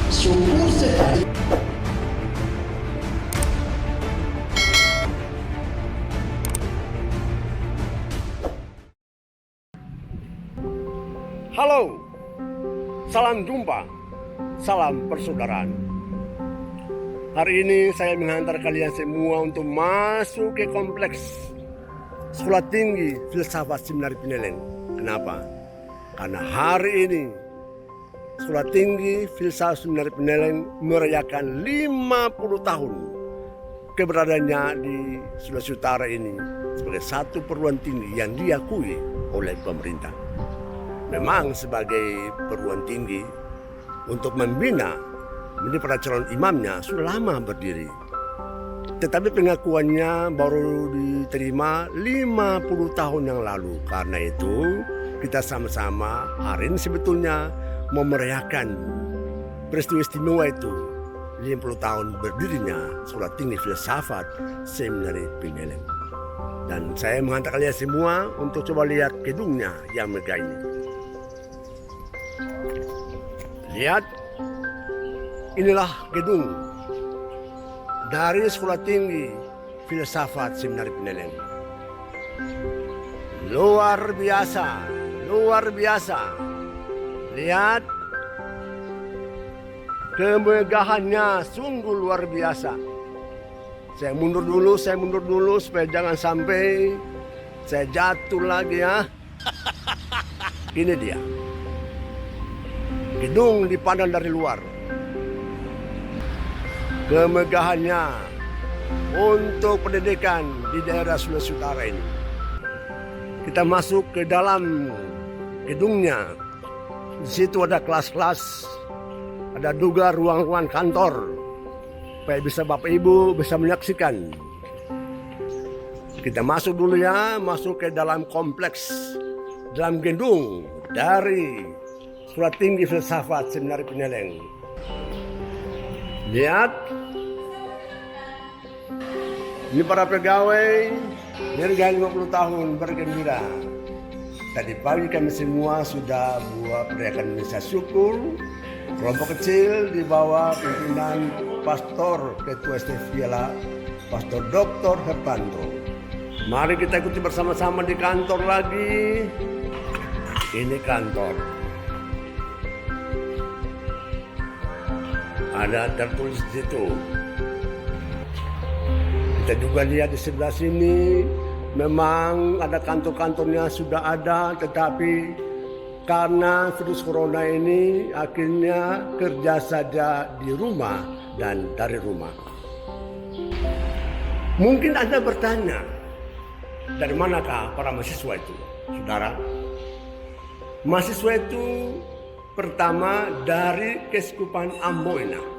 Syukur sekali. Halo, salam jumpa, salam persaudaraan. Hari ini saya menghantar kalian semua untuk masuk ke kompleks Sekolah Tinggi Filsafat Seminari Pineleng. Kenapa? Karena hari ini Sekolah Tinggi Filsafat Seminari Pineleng merayakan 50 tahun keberadaannya di Sulawesi Utara ini sebagai satu perguruan tinggi yang diakui oleh pemerintah. Memang sebagai perguruan tinggi untuk membina menjadi para calon imamnya sudah lama berdiri. Tetapi pengakuannya baru diterima 50 tahun yang lalu. Karena itu kita sama-sama hari ini sebetulnya memerayakan peristiwa istimewa itu 50 tahun berdirinya Sekolah Tinggi Filsafat Seminari Pineleng. Dan saya menghantar kalian semua untuk coba lihat gedungnya yang megah ini. Lihat, inilah gedung dari Sekolah Tinggi Filsafat Seminari Pineleng. Luar biasa, luar biasa. Lihat, kemegahannya sungguh luar biasa. Saya mundur dulu supaya jangan sampai saya jatuh lagi ya. Ini dia. Gedung dipandang dari luar. Kemegahannya untuk pendidikan di daerah Sulawesi Utara ini. Kita masuk ke dalam gedungnya. Di situ ada kelas-kelas, ada juga ruang-ruang kantor, supaya bisa Bapak Ibu bisa menyaksikan. Kita masuk dulu ya, masuk ke dalam kompleks, dalam gedung dari Sekolah Tinggi Filsafat Seminari Pineleng. Lihat, ini para pegawai nirga 50 tahun bergembira. Tadi pagi kami semua sudah buat perayaan misa syukur. Kelompok kecil di bawah pimpinan Pastor Ketua Esteviela, Pastor Dr. Hertanto. Mari kita ikuti bersama-sama di kantor lagi. Ini kantor. Ada tertulis di situ. Kita juga lihat di sebelah sini, memang ada kantor-kantornya sudah ada, tetapi karena virus corona ini akhirnya kerja saja di rumah dan dari rumah. Mungkin Anda bertanya, dari manakah para mahasiswa itu, saudara? Mahasiswa itu pertama dari Keskupan Amboina.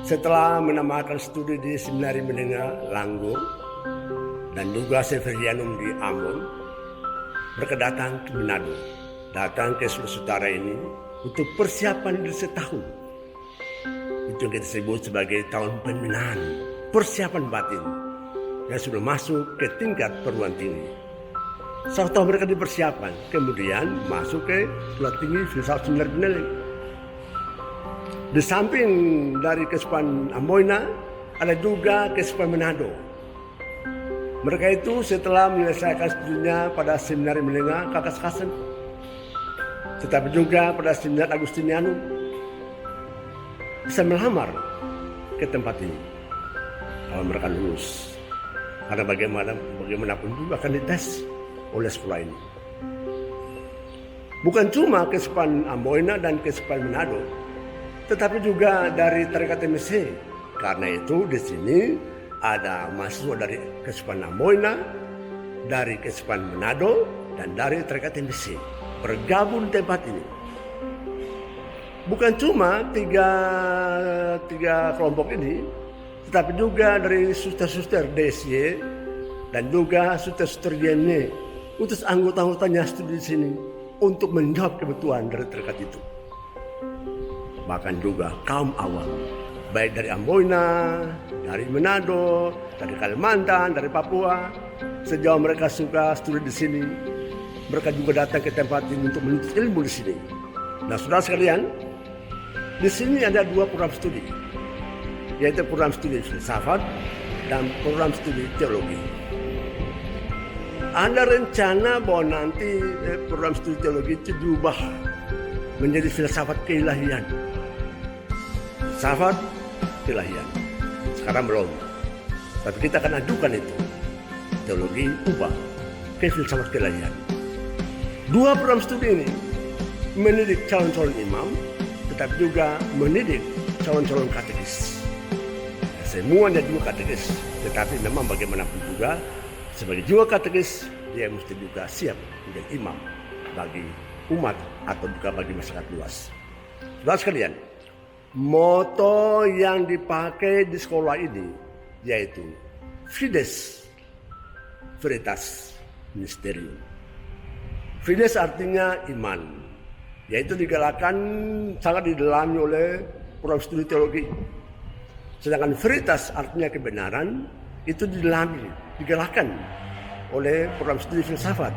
Setelah menambahkan studi di Seminari Menengah Langgur dan juga Severianum di Ambon, mereka datang ke Manado, datang ke Sulawesi Utara ini untuk persiapan dari setahun. Itu yang kita sebut sebagai tahun pembinaan, persiapan batin yang sudah masuk ke tingkat perguruan tinggi. Setelah mereka dipersiapkan, kemudian masuk ke Sekolah Tinggi Filsafat Seminari Pineleng. Di samping dari Keskupan Amboina, ada juga Keskupan Manado. Mereka itu setelah menyelesaikan studinya pada Seminari Menengah Kakasekasen, tetapi juga pada Seminari Agustinianum, bisa melamar ke tempat ini kalau mereka lulus. Karena bagaimanapun juga akan dites oleh sekolah ini. Bukan cuma Keskupan Amboina dan Keskupan Manado, tetapi juga dari Tarekat MSC. Karena itu di sini ada mahasiswa dari Keskupan Amboina, dari Keskupan Manado, dan dari Tarekat MSC bergabung di tempat ini. Bukan cuma tiga kelompok ini, tetapi juga dari suster-suster DSY dan juga suster-suster YMY, utus anggota-anggotanya studi di sini untuk menjawab kebutuhan dari Tarekat itu. Bahkan juga kaum awam, baik dari Amboina, dari Manado, dari Kalimantan, dari Papua, sejauh mereka suka studi di sini, mereka juga datang ke tempat ini untuk menuntut ilmu di sini. Nah, saudara sekalian, Di sini ada dua program studi, yaitu program studi filsafat dan program studi teologi. Ada rencana bahwa nanti program studi teologi itu diubah menjadi filsafat keilahian. Filsafat keilahian. Sekarang belum. Tapi kita akan ajukan itu. Teologi ubah ke filsafat keilahian. Dua program studi ini mendidik calon-calon imam, tetapi juga mendidik calon-calon katekis. Semuanya juga katekis, tetapi memang bagaimanapun juga sebagai juga katekis, dia mesti juga siap menjadi imam bagi umat atau juga bagi masyarakat luas. Saudara sekalian, moto yang dipakai di sekolah ini yaitu Fides Veritas Mysterium. Fides artinya iman, yaitu digalakkan sangat didalami oleh program studi teologi. Sedangkan veritas artinya kebenaran, itu didalami, digalakkan oleh program studi filsafat.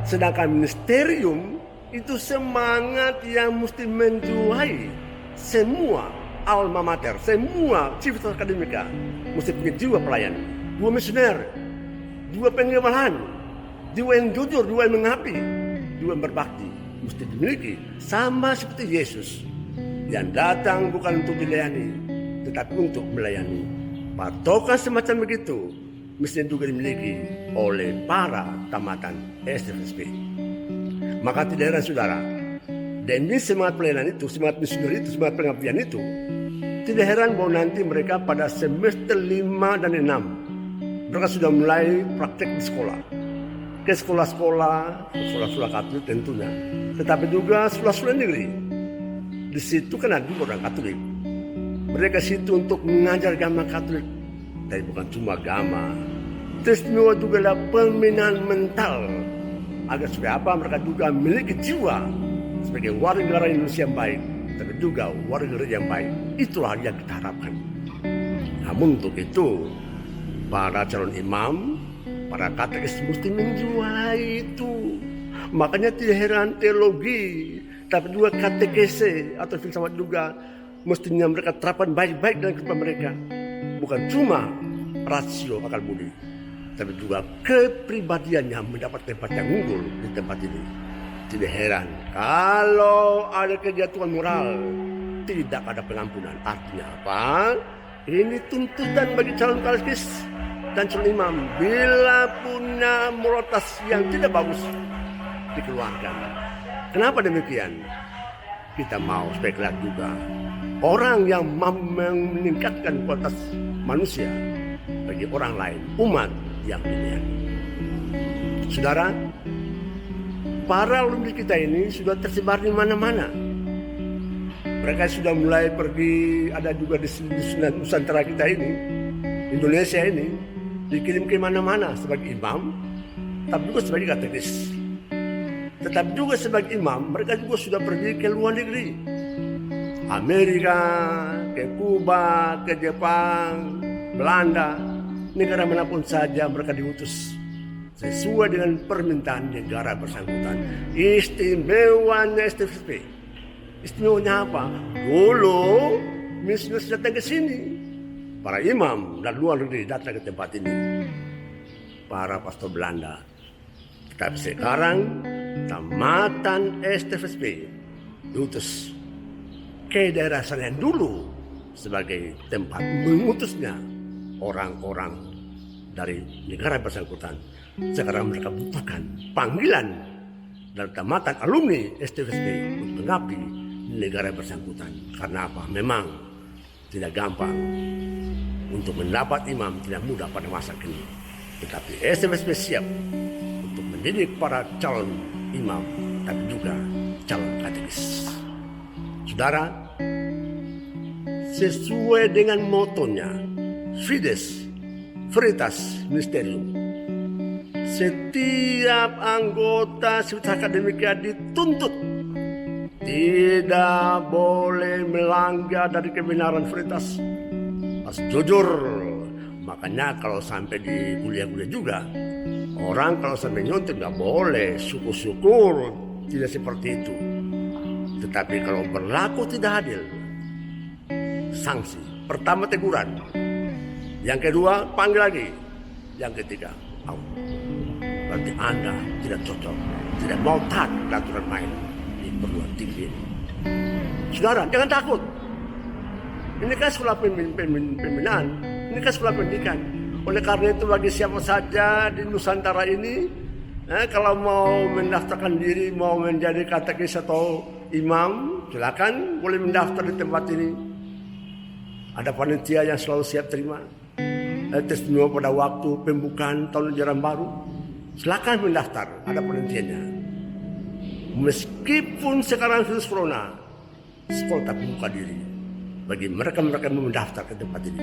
Sedangkan misterium itu semangat yang mesti menjiwai semua alma mater, semua civitas akademika mesti punya jiwa pelayan, jiwa misioner, jiwa penggebalan, jiwa yang jujur, jiwa yang mengabdi, jiwa yang berbakti mesti dimiliki, sama seperti Yesus yang datang bukan untuk dilayani tetapi untuk melayani. Patokan semacam begitu mesti juga dimiliki oleh para tamatan STFSP. Maka tidak heran saudara, demi semangat pelayanan itu, semangat misioner itu, semangat pengabdian itu, tidak heran bahwa nanti mereka pada semester 5 dan 6 mereka sudah mulai praktek di sekolah. Ke sekolah-sekolah Katolik tentunya, tetapi juga sekolah-sekolah negeri. Di situ kan ada juga orang Katolik. Mereka situ untuk mengajar agama Katolik, tapi bukan cuma agama. Teristimewa juga adalah pembinaan mental agar supaya apa mereka juga memiliki jiwa sebagai warga negara Indonesia yang baik, tapi juga warga negara yang baik. Itulah yang kita harapkan. Namun untuk itu para calon imam, para katekis mesti menjiwai itu. Makanya tidak heran teologi, tapi juga katekese atau filsafat juga mestinya mereka terapkan baik-baik dalam kehidupan mereka. Bukan cuma rasio akal budi, tapi juga kepribadiannya mendapat tempat yang unggul di tempat ini. Tidak heran kalau ada kejatuhan moral, tidak ada pengampunan. Artinya apa? Ini tuntutan bagi calon katekis dan calon imam. Bila punya moralitas yang tidak bagus, dikeluarkan. Kenapa demikian? Kita mau supaya kelihatan juga orang yang meningkatkan kualitas manusia bagi orang lain, umat yang dilihat. Saudara, para alumni kita ini sudah tersebar di mana-mana. Mereka sudah mulai pergi, ada juga di Nusantara kita ini, Indonesia ini, dikirim ke mana-mana sebagai imam, tapi juga sebagai katekis. Tetapi juga sebagai imam, mereka juga sudah pergi ke luar negeri. Amerika, ke Kuba, ke Jepang, Belanda, negara manapun saja mereka diutus sesuai dengan permintaan negara bersangkutan. Istimewanya STFSP. Istimewanya apa? Dulu misioner datang ke sini. Para imam dan luar negeri datang ke tempat ini. Para pastor Belanda. Tapi sekarang tamatan STFSP diutus ke daerah sana yang dulu sebagai tempat mengutusnya orang-orang dari negara bersangkutan. Sekarang mereka butuhkan panggilan dari tamatan alumni STFSP untuk mengabdi di negara bersangkutan. Karena apa? Memang tidak gampang untuk mendapat imam, tidak mudah pada masa kini. Tetapi STFSP siap untuk mendidik para calon imam, tapi juga calon katekis. Saudara, sesuai dengan motonya Fides Veritas Mysterium, setiap anggota Civitas Akademika dituntut tidak boleh melanggar dari kebenaran veritas, harus jujur. Makanya kalau sampai di kuliah-kuliah juga, orang kalau sampai nyontek nggak boleh, syukur-syukur tidak seperti itu. Tetapi kalau berlaku tidak adil, sanksi. Pertama teguran, yang kedua panggil lagi, yang ketiga out. Berarti Anda tidak cocok, tidak mau taat aturan main di perguruan tinggi ini. Saudara, jangan takut. Ini kan sekolah pembinaan, ini kan sekolah pendidikan. Oleh karena itu bagi siapa saja di Nusantara ini, kalau mau mendaftarkan diri, mau menjadi katekis atau imam, silakan boleh mendaftar di tempat ini. Ada panitia yang selalu siap terima. Testimoni pada waktu pembukaan tahun ajaran baru, silakan mendaftar, ada penelitiannya. Meskipun sekarang virus corona, sekolah tak buka diri bagi mereka-mereka yang mendaftar ke tempat ini.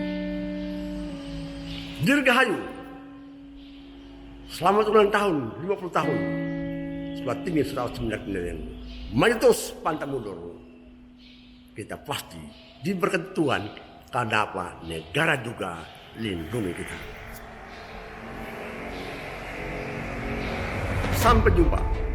Dirgahayu, selamat ulang tahun 50 tahun sekolah tinggi Sarawak Seminyak Pendidikan. Maju terus, pantang mundur. Kita pasti diberkati Tuhan, karena apa? Negara juga lindungi kita. Sampai jumpa.